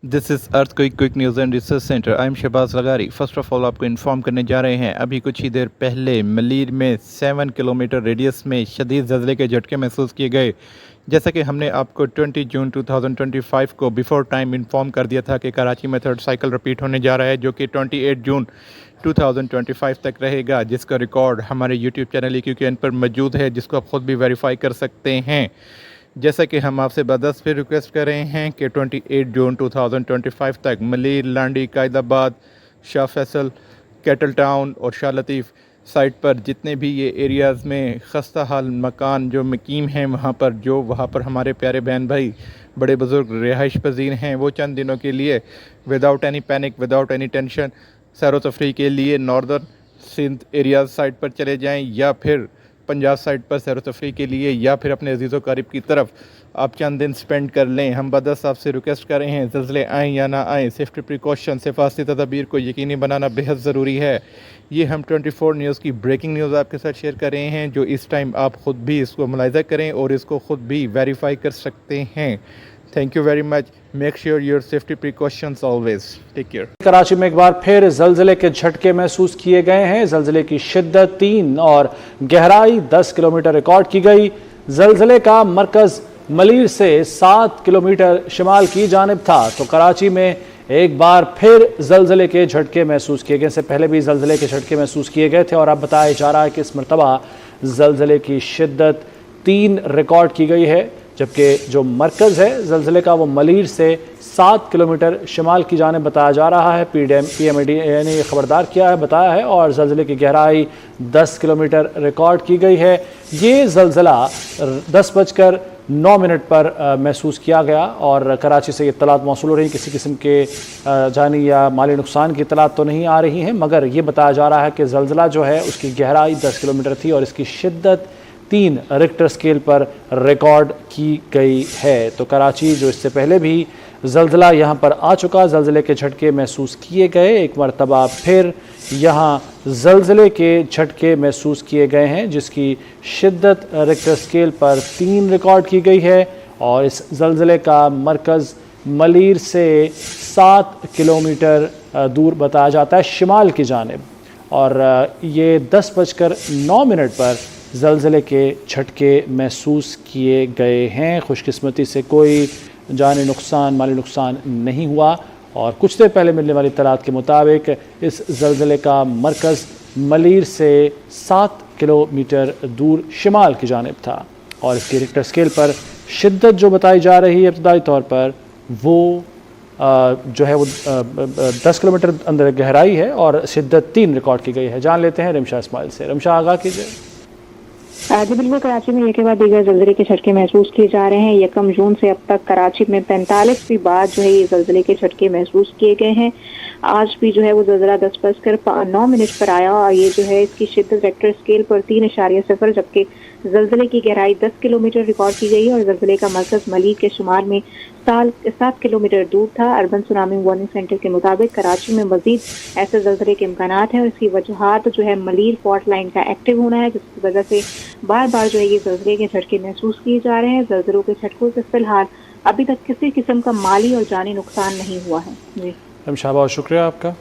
This is earthquake quick news and research center. I am Shahbaz लगारी। First of all आपको inform करने जा रहे हैं, अभी कुछ ही देर पहले मलीर में 7 किलोमीटर रेडियस में शदीद ज़लज़ले के झटके महसूस किए गए। जैसा कि हमने आपको 20 जून 2025 को बिफोर टाइम इन्फॉर्म कर दिया था कि कराची में थर्ड साइकिल रिपीट होने जा रहा है, जो कि 28 जून 2025 तक रहेगा, जिसका रिकॉर्ड हमारे यूट्यूब चैनल EQQN पर मौजूद है, जिसको आप ख़ुद भी वेरीफाई कर सकते हैं। जैसा कि हम आपसे बदस फिर रिक्वेस्ट कर रहे हैं कि 28 जून 2025 तक मलीर, लांडी, कायदाबाद, शाह फैसल, कैटल टाउन और शाह लतीफ़ साइट पर जितने भी ये एरियाज़ में खस्ता हाल मकान जो मकीम हैं, वहाँ पर हमारे प्यारे बहन भाई बड़े बुज़ुर्ग रिहाइश पजीर हैं, वो चंद दिनों के लिए without any panic, without any tension सैर व तफरी के लिए नॉर्दर्न सिंध एरियाज़ साइट पर चले जाएँ, या फिर पंजाब साइड पर सैर तफरी के लिए, या फिर अपने अजीज़ व क़रीब की तरफ आप चंद दिन स्पेंड कर लें। हम बदस आपसे रिक्वेस्ट कर रहे हैं, ज़लज़ले आएँ या ना आएँ, सेफ्टी प्रिकॉशन, हिफाज़ती तदाबीर को यकीनी बनाना बेहद ज़रूरी है। ये हम 24 न्यूज़ की ब्रेकिंग न्यूज़ आपके साथ शेयर कर रहे हैं, जो इस टाइम आप ख़ुद भी इसको मुलाहिज़ा करें और इसको ख़ुद भी वेरीफाई कर सकते हैं। Thank you very much. Make sure your safety precautions always. Take care. Karachi में एक बार फिर ज़लज़ले के झटके महसूस किए गए हैं। ज़लज़ले की शिद्दत 3 और गहराई 10 किलोमीटर रिकॉर्ड की गई। ज़लज़ले का मरकज़ मलीर से 7 किलोमीटर शिमाल की जानिब था। तो कराची में एक बार फिर ज़लज़ले के झटके महसूस किए गए। इससे पहले भी ज़लज़ले के झटके महसूस किए गए थे और अब बताया जा रहा है कि इस मरतबा ज़लज़ले की शिद्दत 3 रिकॉर्ड की गई है, जबकि जो मरकज़ है ज़लज़ले का वो मलीर से 7 किलोमीटर शिमाल की जानिब बताया जा रहा है। PMAD ने ख़बरदार किया है, बताया है, और ज़लज़ले की गहराई 10 किलोमीटर रिकॉर्ड की गई है। ये ज़लज़ला 10:09 पर महसूस किया गया और कराची से इत्तलात मौसूल हो रही, किसी किस्म के जानी या माली नुकसान की इत्तलात तो नहीं आ रही हैं, मगर ये बताया जा रहा है कि ज़लज़ला जो है उसकी गहराई 10 किलोमीटर थी और इसकी शिद्दत 3 रिक्टर स्केल पर रिकॉर्ड की गई है। तो कराची जो इससे पहले भी ज़लज़ला यहाँ पर आ चुका, ज़लज़ले के झटके महसूस किए गए, एक मरतबा फिर यहाँ ज़लज़ले के झटके महसूस किए गए हैं, जिसकी शिद्दत रिक्टर स्केल पर 3 रिकॉर्ड की गई है और इस ज़लज़ले का मरकज़ मलीर से 7 किलोमीटर दूर बताया जाता है शिमाल की जानिब, और ये 10:09 पर ज़लज़ले के झटके महसूस किए गए हैं। खुशकिस्मती से कोई जानी नुकसान, माली नुकसान नहीं हुआ और कुछ देर पहले मिलने वाली इत्तलात के मुताबिक इस ज़लज़ले का मरकज़ मलीर से 7 किलोमीटर दूर शिमाल की जानिब था और इसकी रिक्टर स्केल पर शिद्दत जो बताई जा रही है इब्तदाई तौर पर वो जो है वो 10 किलोमीटर अंदर गहराई है और शिद्दत 3 रिकॉर्ड की गई है। जान लेते हैं रिमशा इस्माइल से। रिमशा, आगाह कीजिए। जी बिल्कुल, कराची में एक के बाद दीगर ज़लज़ले के झटके महसूस किए जा रहे हैं। 1 जून से अब तक कराची में 45वीं बार जो है ये ज़लज़ले के झटके महसूस किए गए हैं। आज भी जो है वो ज़लज़ला 10:09 पर आया और ये जो है इसकी शिद्दत रेक्टर स्केल पर 3.0, जबकि ज़लज़ले की गहराई 10 किलोमीटर रिकॉर्ड की गई और ज़लज़ले का मरकज़ मलीर के शुमार में 7 किलोमीटर दूर था। अर्बन सुनामी वार्निंग सेंटर के मुताबिक कराची में मज़ीद ऐसे ज़लज़ले के इम्कानात हैं और इसकी वजूहात जो है मलीर फॉल्ट लाइन का एक्टिव होना है, जिसकी वजह से बार बार जो है ये ज़लज़ले के झटके महसूस किए जा रहे हैं। ज़लज़लों के झटकों से फिलहाल अभी तक किसी किस्म का माली और जानी नुकसान नहीं हुआ है। जी रिमशा, बहुत शुक्रिया आपका।